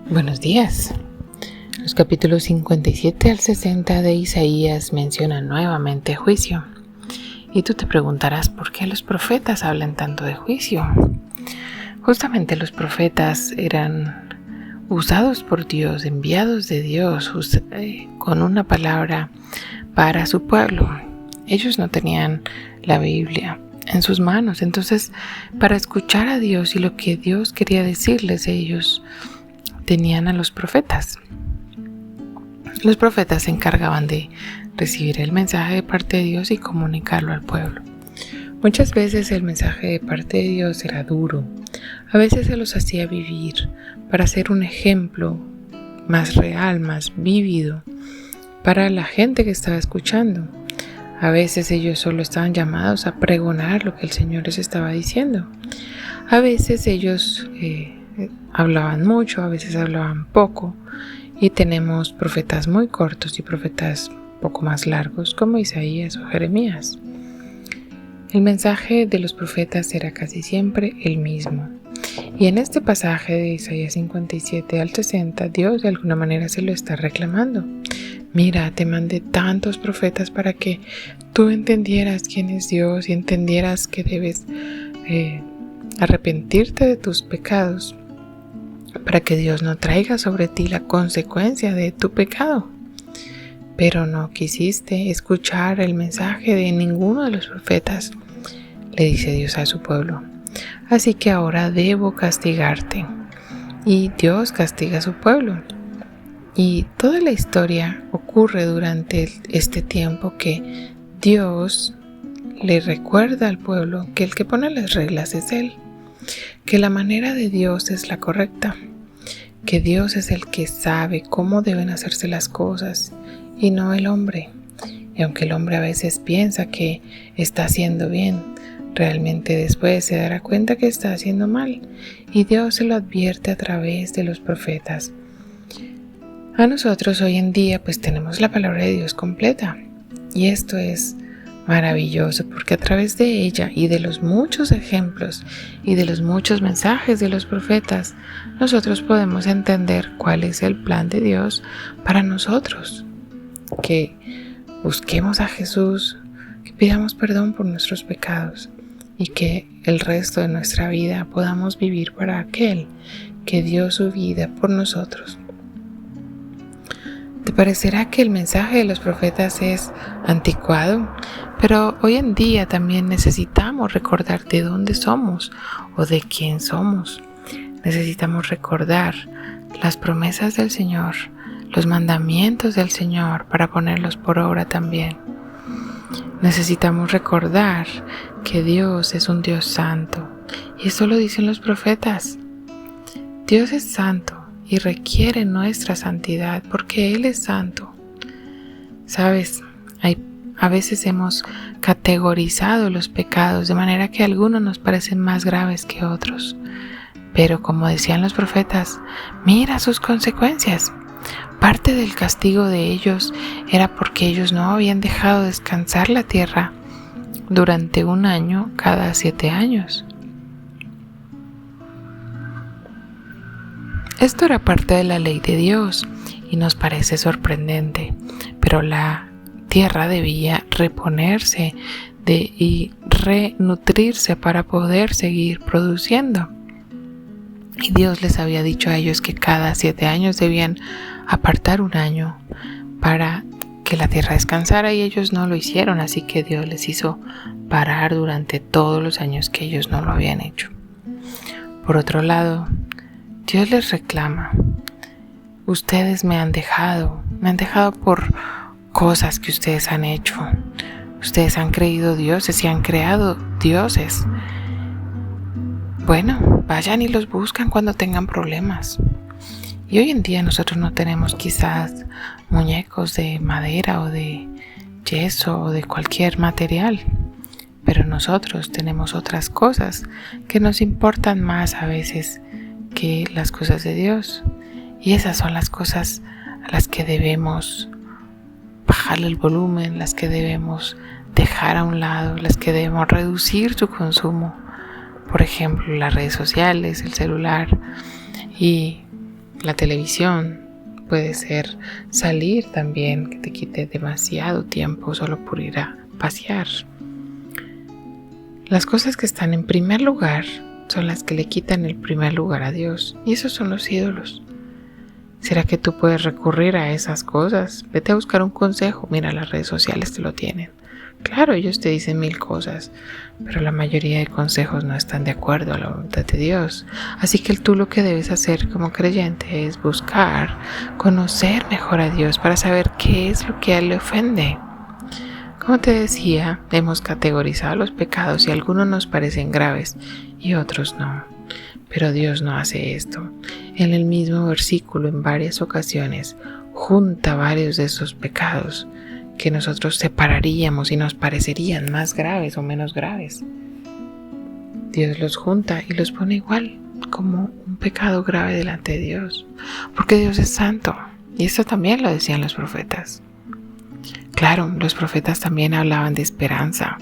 Buenos días. Los capítulos 57 al 60 de Isaías mencionan nuevamente juicio. Y tú te preguntarás por qué los profetas hablan tanto de juicio. Justamente los profetas eran usados por Dios, enviados de Dios con una palabra para su pueblo. Ellos no tenían la Biblia en sus manos, entonces para escuchar a Dios y lo que Dios quería decirles, ellos tenían a los profetas. Los profetas se encargaban de recibir el mensaje de parte de Dios y comunicarlo al pueblo. Muchas veces el mensaje de parte de Dios era duro. A veces se los hacía vivir para ser un ejemplo más real, más vívido para la gente que estaba escuchando. A veces ellos solo estaban llamados a pregonar lo que el Señor les estaba diciendo. A veces ellos hablaban mucho, a veces hablaban poco. Y tenemos profetas muy cortos y profetas poco más largos como Isaías o Jeremías. El mensaje de los profetas era casi siempre el mismo. Y en este pasaje de Isaías 57 al 60, Dios de alguna manera se lo está reclamando. Mira, te mandé tantos profetas para que tú entendieras quién es Dios y entendieras que debes arrepentirte de tus pecados, para que Dios no traiga sobre ti la consecuencia de tu pecado. Pero no quisiste escuchar el mensaje de ninguno de los profetas, le dice Dios a su pueblo. Así que ahora debo castigarte. Y Dios castiga a su pueblo. Y toda la historia ocurre durante este tiempo que Dios le recuerda al pueblo que el que pone las reglas es Él, que la manera de Dios es la correcta, que Dios es el que sabe cómo deben hacerse las cosas y no el hombre. Y aunque el hombre a veces piensa que está haciendo bien, realmente después se dará cuenta que está haciendo mal, y Dios se lo advierte a través de los profetas. A nosotros hoy en día pues tenemos la palabra de Dios completa, y esto es maravilloso porque a través de ella y de los muchos ejemplos y de los muchos mensajes de los profetas, nosotros podemos entender cuál es el plan de Dios para nosotros. Que busquemos a Jesús, que pidamos perdón por nuestros pecados y que el resto de nuestra vida podamos vivir para aquel que dio su vida por nosotros. ¿Te parecerá que el mensaje de los profetas es anticuado? Pero hoy en día también necesitamos recordar de dónde somos o de quién somos. Necesitamos recordar las promesas del Señor, los mandamientos del Señor para ponerlos por obra también. Necesitamos recordar que Dios es un Dios santo, y eso lo dicen los profetas. Dios es santo y requiere nuestra santidad porque Él es santo. ¿Sabes? A veces hemos categorizado los pecados de manera que algunos nos parecen más graves que otros. Pero como decían los profetas, mira sus consecuencias. Parte del castigo de ellos era porque ellos no habían dejado descansar la tierra durante 1 año cada 7 años. Esto era parte de la ley de Dios y nos parece sorprendente, pero la tierra debía reponerse y renutrirse para poder seguir produciendo. Y Dios les había dicho a ellos que cada 7 años debían apartar 1 año para que la tierra descansara, y ellos no lo hicieron, así que Dios les hizo parar durante todos los años que ellos no lo habían hecho. Por otro lado, Dios les reclama: ustedes me han dejado por cosas que ustedes han hecho. Ustedes han creído dioses y han creado dioses. Bueno, vayan y los buscan cuando tengan problemas. Y hoy en día nosotros no tenemos quizás muñecos de madera o de yeso o de cualquier material, pero nosotros tenemos otras cosas que nos importan más a veces que las cosas de Dios. Y esas son las cosas a las que debemos bajarle el volumen, las que debemos dejar a un lado, las que debemos reducir su consumo. Por ejemplo, las redes sociales, el celular Y la televisión puede ser salir también, que te quite demasiado tiempo solo por ir a pasear. Las cosas que están en primer lugar son las que le quitan el primer lugar a Dios, y esos son los ídolos. ¿Será que tú puedes recurrir a esas cosas? Vete a buscar un consejo. Mira, las redes sociales te lo tienen. Claro, ellos te dicen 1000 cosas, pero la mayoría de consejos no están de acuerdo a la voluntad de Dios. Así que tú lo que debes hacer como creyente es buscar, conocer mejor a Dios para saber qué es lo que a Él le ofende. Como te decía, hemos categorizado los pecados y algunos nos parecen graves y otros no. Pero Dios no hace esto. En el mismo versículo, en varias ocasiones, junta varios de esos pecados que nosotros separaríamos y nos parecerían más graves o menos graves. Dios los junta y los pone igual, como un pecado grave delante de Dios, porque Dios es santo. Y esto también lo decían los profetas. Claro, los profetas también hablaban de esperanza,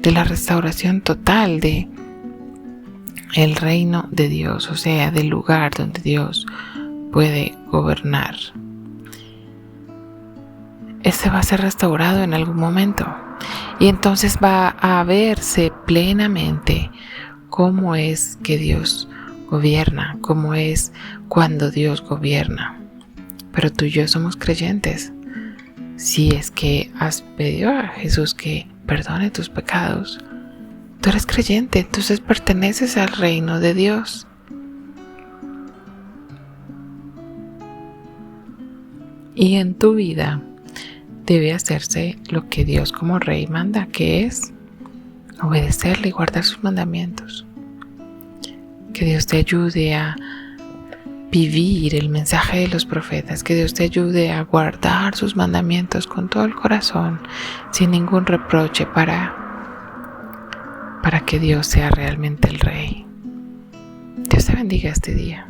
de la restauración total de el reino de Dios, o sea, del lugar donde Dios puede gobernar. Este va a ser restaurado en algún momento y entonces va a verse plenamente cómo es que Dios gobierna, cómo es cuando Dios gobierna. Pero tú y yo somos creyentes. Si es que has pedido a Jesús que perdone tus pecados, tú eres creyente, entonces perteneces al reino de Dios. Y en tu vida debe hacerse lo que Dios como Rey manda, que es obedecerle y guardar sus mandamientos. Que Dios te ayude a vivir el mensaje de los profetas, que Dios te ayude a guardar sus mandamientos con todo el corazón, sin ningún reproche, para que Dios sea realmente el Rey. Dios te bendiga este día.